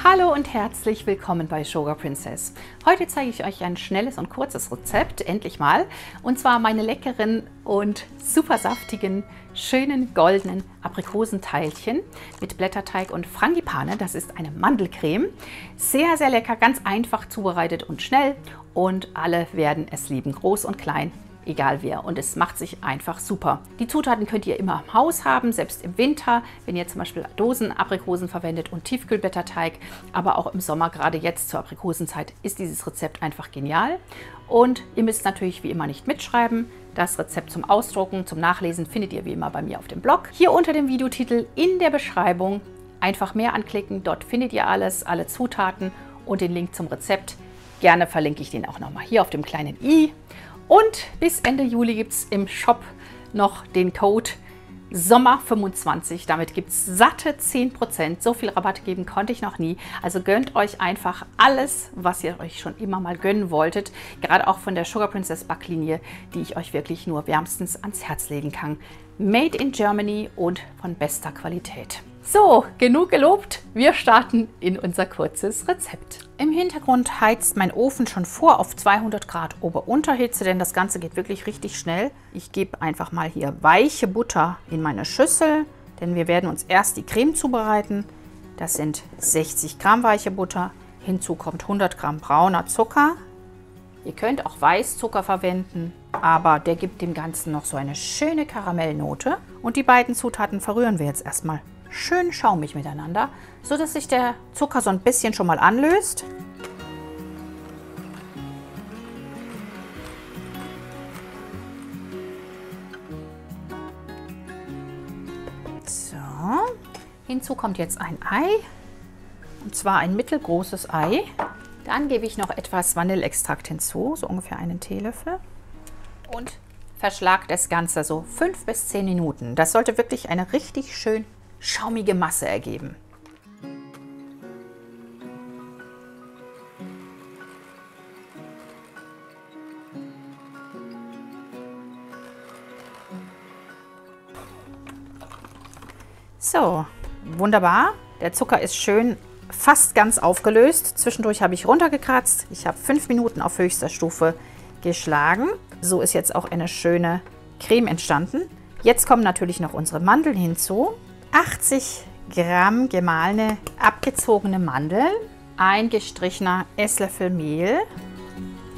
Hallo und herzlich willkommen bei Sugar Princess. Heute zeige ich euch ein schnelles und kurzes Rezept, endlich mal. Und zwar meine leckeren und super saftigen, schönen goldenen Aprikosenteilchen mit Blätterteig und Frangipane. Das ist eine Mandelcreme. Sehr, sehr lecker, ganz einfach zubereitet und schnell. Und alle werden es lieben, groß und klein. Egal wer, und es macht sich einfach super. Die Zutaten könnt ihr immer im Haus haben, selbst im Winter, wenn ihr zum Beispiel Dosen-Aprikosen verwendet und Tiefkühlblätterteig, aber auch im Sommer, gerade jetzt zur Aprikosenzeit, ist dieses Rezept einfach genial. Und ihr müsst natürlich wie immer nicht mitschreiben. Das Rezept zum Ausdrucken, zum Nachlesen findet ihr wie immer bei mir auf dem Blog. Hier unter dem Videotitel in der Beschreibung einfach mehr anklicken, dort findet ihr alles, alle Zutaten und den Link zum Rezept. Gerne verlinke ich den auch nochmal hier auf dem kleinen i. Und bis Ende Juli gibt es im Shop noch den Code SOMMER25. Damit gibt es satte 10%. So viel Rabatt geben konnte ich noch nie. Also gönnt euch einfach alles, was ihr euch schon immer mal gönnen wolltet. Gerade auch von der Sugar Princess Backlinie, die ich euch wirklich nur wärmstens ans Herz legen kann. Made in Germany und von bester Qualität. So, genug gelobt. Wir starten in unser kurzes Rezept. Im Hintergrund heizt mein Ofen schon vor auf 200 Grad Ober-Unterhitze, denn das Ganze geht wirklich richtig schnell. Ich gebe einfach mal hier weiche Butter in meine Schüssel, denn wir werden uns erst die Creme zubereiten. Das sind 60 Gramm weiche Butter. Hinzu kommt 100 Gramm brauner Zucker. Ihr könnt auch Weißzucker verwenden, aber der gibt dem Ganzen noch so eine schöne Karamellnote. Und die beiden Zutaten verrühren wir jetzt erstmal schön schaumig miteinander, so dass sich der Zucker so ein bisschen schon mal anlöst. So, hinzu kommt jetzt ein Ei, und zwar ein mittelgroßes Ei. Dann gebe ich noch etwas Vanilleextrakt hinzu, so ungefähr einen Teelöffel, und verschlag das Ganze so 5 bis 10 Minuten. Das sollte wirklich eine richtig schön schaumige Masse ergeben. So, wunderbar. Der Zucker ist schön fast ganz aufgelöst. Zwischendurch habe ich runtergekratzt. Ich habe 5 Minuten auf höchster Stufe geschlagen. So ist jetzt auch eine schöne Creme entstanden. Jetzt kommen natürlich noch unsere Mandeln hinzu. 80 Gramm gemahlene, abgezogene Mandeln, ein gestrichener Esslöffel Mehl.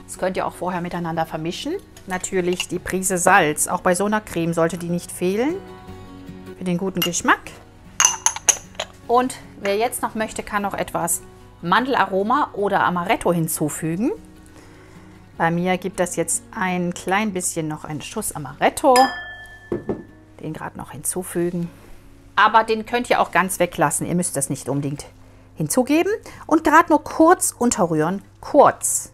Das könnt ihr auch vorher miteinander vermischen. Natürlich die Prise Salz. Auch bei so einer Creme sollte die nicht fehlen. Für den guten Geschmack. Und wer jetzt noch möchte, kann noch etwas Mandelaroma oder Amaretto hinzufügen. Bei mir gibt es jetzt ein klein bisschen noch einen Schuss Amaretto. Den gerade noch hinzufügen. Aber den könnt ihr auch ganz weglassen. Ihr müsst das nicht unbedingt hinzugeben. Und gerade nur kurz unterrühren. Kurz.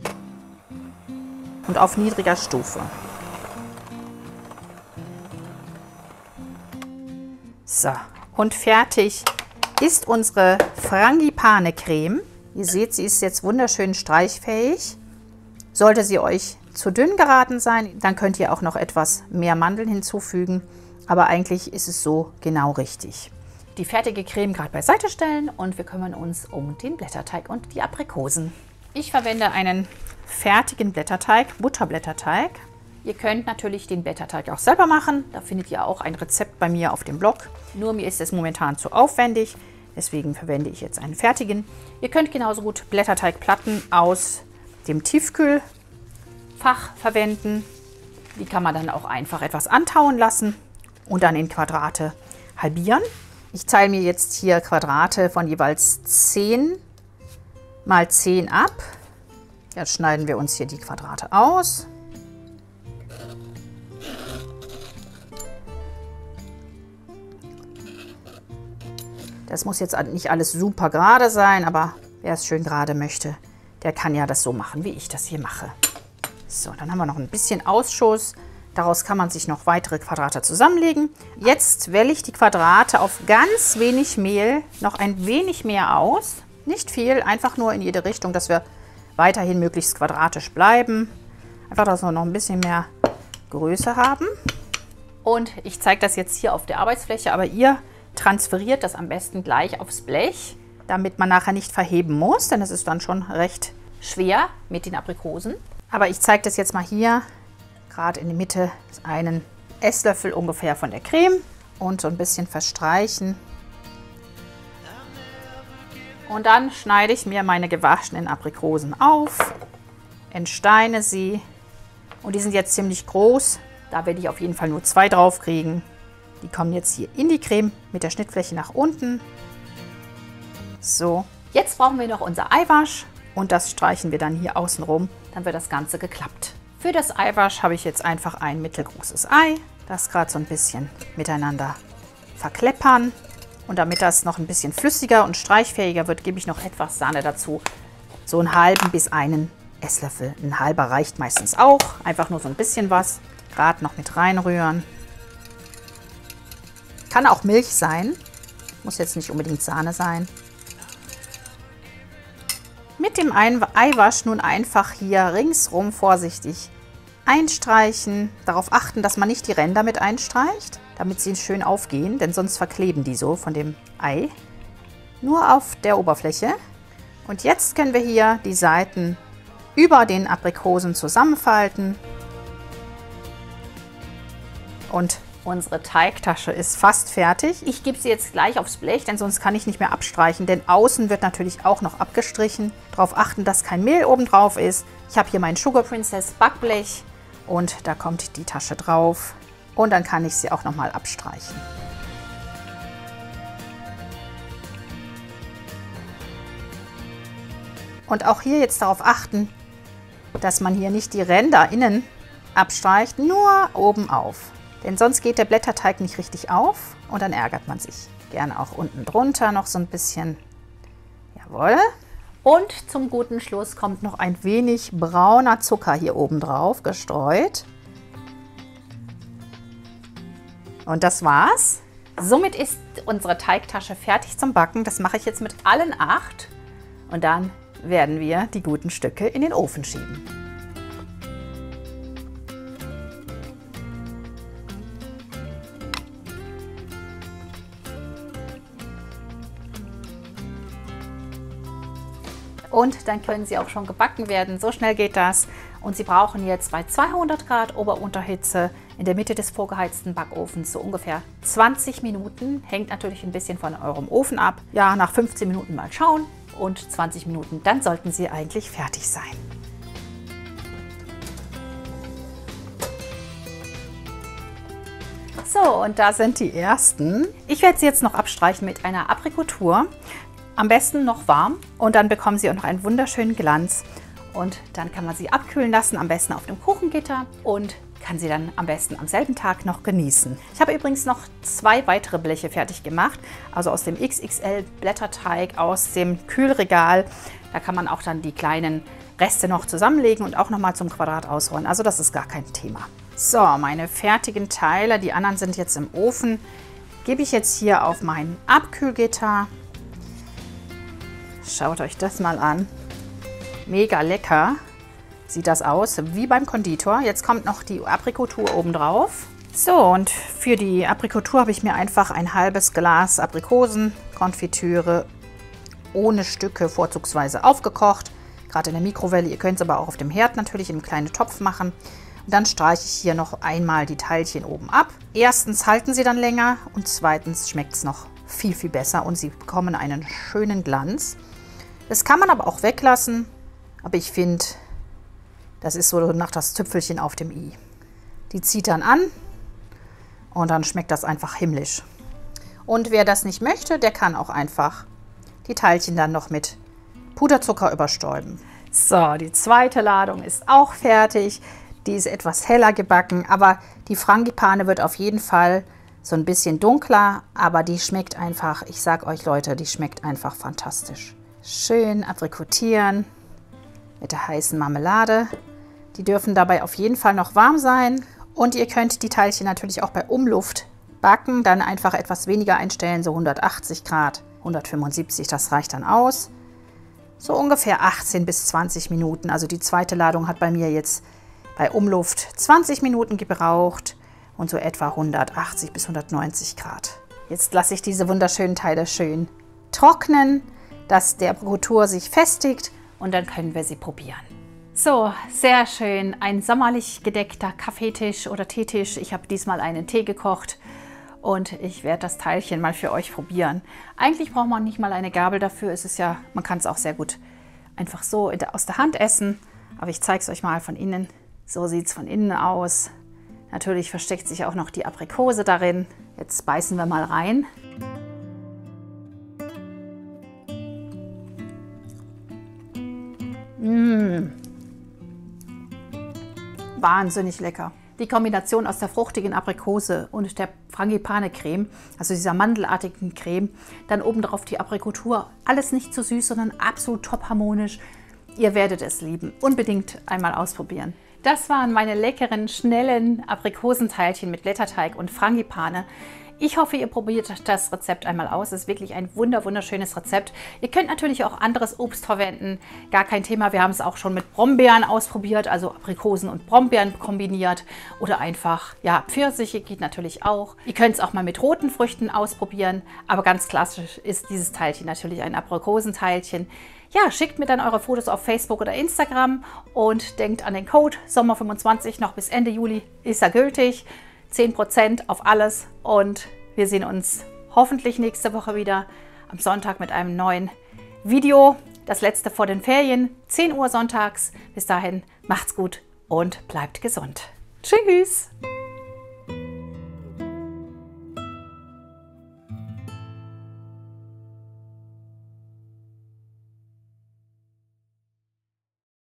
Und auf niedriger Stufe. So, und fertig ist unsere Frangipane-Creme. Ihr seht, sie ist jetzt wunderschön streichfähig. Sollte sie euch zu dünn geraten sein, dann könnt ihr auch noch etwas mehr Mandeln hinzufügen. Aber eigentlich ist es so genau richtig. Die fertige Creme gerade beiseite stellen und wir kümmern uns um den Blätterteig und die Aprikosen. Ich verwende einen fertigen Blätterteig, Butterblätterteig. Ihr könnt natürlich den Blätterteig auch selber machen. Da findet ihr auch ein Rezept bei mir auf dem Blog. Nur mir ist es momentan zu aufwendig, deswegen verwende ich jetzt einen fertigen. Ihr könnt genauso gut Blätterteigplatten aus dem Tiefkühlfach verwenden. Die kann man dann auch einfach etwas antauen lassen und dann in Quadrate halbieren. Ich teile mir jetzt hier Quadrate von jeweils 10 mal 10 ab. Jetzt schneiden wir uns hier die Quadrate aus. Das muss jetzt nicht alles super gerade sein, aber wer es schön gerade möchte, der kann ja das so machen, wie ich das hier mache. So, dann haben wir noch ein bisschen Ausschuss. Daraus kann man sich noch weitere Quadrate zusammenlegen. Jetzt wähle ich die Quadrate auf ganz wenig Mehl noch ein wenig mehr aus. Nicht viel, einfach nur in jede Richtung, dass wir weiterhin möglichst quadratisch bleiben. Einfach, dass wir noch ein bisschen mehr Größe haben. Und ich zeige das jetzt hier auf der Arbeitsfläche, aber ihr transferiert das am besten gleich aufs Blech. damit man nachher nicht verheben muss, denn es ist dann schon recht schwer mit den Aprikosen. Aber ich zeige das jetzt mal hier, gerade in die Mitte, einen Esslöffel ungefähr von der Creme und so ein bisschen verstreichen. Und dann schneide ich mir meine gewaschenen Aprikosen auf, entsteine sie und die sind jetzt ziemlich groß. Da werde ich auf jeden Fall nur 2 drauf kriegen. Die kommen jetzt hier in die Creme mit der Schnittfläche nach unten. So, jetzt brauchen wir noch unser Eiweiß und das streichen wir dann hier außen rum. Dann wird das Ganze geklappt. Für das Eiweiß habe ich jetzt einfach ein mittelgroßes Ei. Das gerade so ein bisschen miteinander verkleppern. Und damit das noch ein bisschen flüssiger und streichfähiger wird, gebe ich noch etwas Sahne dazu. So einen halben bis einen Esslöffel. Ein halber reicht meistens auch. Einfach nur so ein bisschen was. Gerade noch mit reinrühren. Kann auch Milch sein. Muss jetzt nicht unbedingt Sahne sein. Mit dem Eiweiß nun einfach hier ringsrum vorsichtig einstreichen. Darauf achten, dass man nicht die Ränder mit einstreicht, damit sie schön aufgehen, denn sonst verkleben die so von dem Ei. Nur auf der Oberfläche. Und jetzt können wir hier die Seiten über den Aprikosen zusammenfalten. Und unsere Teigtasche ist fast fertig. Ich gebe sie jetzt gleich aufs Blech, denn sonst kann ich nicht mehr abstreichen, denn außen wird natürlich auch noch abgestrichen. Darauf achten, dass kein Mehl oben drauf ist. Ich habe hier mein Sugar Princess Backblech und da kommt die Tasche drauf. Und dann kann ich sie auch noch mal abstreichen. Und auch hier jetzt darauf achten, dass man hier nicht die Ränder innen abstreicht, nur oben auf. Denn sonst geht der Blätterteig nicht richtig auf und dann ärgert man sich. Gerne auch unten drunter noch so ein bisschen. Jawohl. Und zum guten Schluss kommt noch ein wenig brauner Zucker hier oben drauf gestreut. Und das war's. Somit ist unsere Teigtasche fertig zum Backen. Das mache ich jetzt mit allen 8. Und dann werden wir die guten Stücke in den Ofen schieben. Und dann können sie auch schon gebacken werden. So schnell geht das. Und Sie brauchen jetzt bei 200 Grad Ober-Unterhitze in der Mitte des vorgeheizten Backofens so ungefähr 20 Minuten. Hängt natürlich ein bisschen von eurem Ofen ab. Ja, nach 15 Minuten mal schauen und 20 Minuten, dann sollten sie eigentlich fertig sein. So, und da sind die ersten. Ich werde sie jetzt noch abstreichen mit einer Aprikotur. Am besten noch warm und dann bekommen sie auch noch einen wunderschönen Glanz. Und dann kann man sie abkühlen lassen, am besten auf dem Kuchengitter und kann sie dann am besten am selben Tag noch genießen. Ich habe übrigens noch 2 weitere Bleche fertig gemacht, also aus dem XXL Blätterteig aus dem Kühlregal. Da kann man auch dann die kleinen Reste noch zusammenlegen und auch noch mal zum Quadrat ausrollen. Also das ist gar kein Thema. So, meine fertigen Teile, die anderen sind jetzt im Ofen, gebe ich jetzt hier auf mein Abkühlgitter. Schaut euch das mal an. Mega lecker sieht das aus, wie beim Konditor. Jetzt kommt noch die Aprikotur oben drauf. So, und für die Aprikotur habe ich mir einfach ein halbes Glas Aprikosenkonfitüre ohne Stücke vorzugsweise aufgekocht. Gerade in der Mikrowelle. Ihr könnt es aber auch auf dem Herd natürlich in einem kleinen Topf machen. Und dann streiche ich hier noch einmal die Teilchen oben ab. Erstens halten sie dann länger und zweitens schmeckt es noch viel, viel besser und sie bekommen einen schönen Glanz. Das kann man aber auch weglassen, aber ich finde, das ist so nach das Tüpfelchen auf dem i. Die zieht dann an und dann schmeckt das einfach himmlisch. Und wer das nicht möchte, der kann auch einfach die Teilchen dann noch mit Puderzucker überstäuben. So, die zweite Ladung ist auch fertig. Die ist etwas heller gebacken, aber die Frangipane wird auf jeden Fall so ein bisschen dunkler, aber die schmeckt einfach, ich sag euch Leute, die schmeckt einfach fantastisch. Schön aprikotieren mit der heißen Marmelade. Die dürfen dabei auf jeden Fall noch warm sein. Und ihr könnt die Teilchen natürlich auch bei Umluft backen. Dann einfach etwas weniger einstellen, so 180 Grad, 175, das reicht dann aus. So ungefähr 18 bis 20 Minuten. Also die zweite Ladung hat bei mir jetzt bei Umluft 20 Minuten gebraucht und so etwa 180 bis 190 Grad. Jetzt lasse ich diese wunderschönen Teile schön trocknen. dass die Aprikotur sich festigt und dann können wir sie probieren. So, sehr schön. Ein sommerlich gedeckter Kaffeetisch oder Teetisch. Ich habe diesmal einen Tee gekocht und ich werde das Teilchen mal für euch probieren. Eigentlich braucht man nicht mal eine Gabel dafür. Es ist ja, man kann es auch sehr gut einfach so aus der Hand essen. Aber ich zeige es euch mal von innen. So sieht es von innen aus. Natürlich versteckt sich auch noch die Aprikose darin. Jetzt beißen wir mal rein. Wahnsinnig lecker. Die Kombination aus der fruchtigen Aprikose und der Frangipane-Creme, also dieser mandelartigen Creme, dann obendrauf die Aprikotur, alles nicht zu süß, sondern absolut top harmonisch. Ihr werdet es lieben. Unbedingt einmal ausprobieren. Das waren meine leckeren, schnellen Aprikosenteilchen mit Blätterteig und Frangipane. Ich hoffe, ihr probiert das Rezept einmal aus. Es ist wirklich ein wunderschönes Rezept. Ihr könnt natürlich auch anderes Obst verwenden. Gar kein Thema. Wir haben es auch schon mit Brombeeren ausprobiert, also Aprikosen und Brombeeren kombiniert. Oder einfach, ja, Pfirsiche geht natürlich auch. Ihr könnt es auch mal mit roten Früchten ausprobieren. Aber ganz klassisch ist dieses Teilchen natürlich ein Aprikosenteilchen. Ja, schickt mir dann eure Fotos auf Facebook oder Instagram und denkt an den Code Sommer25, noch bis Ende Juli ist er gültig. 10% auf alles und wir sehen uns hoffentlich nächste Woche wieder am Sonntag mit einem neuen Video. Das letzte vor den Ferien, 10 Uhr sonntags. Bis dahin, macht's gut und bleibt gesund. Tschüss!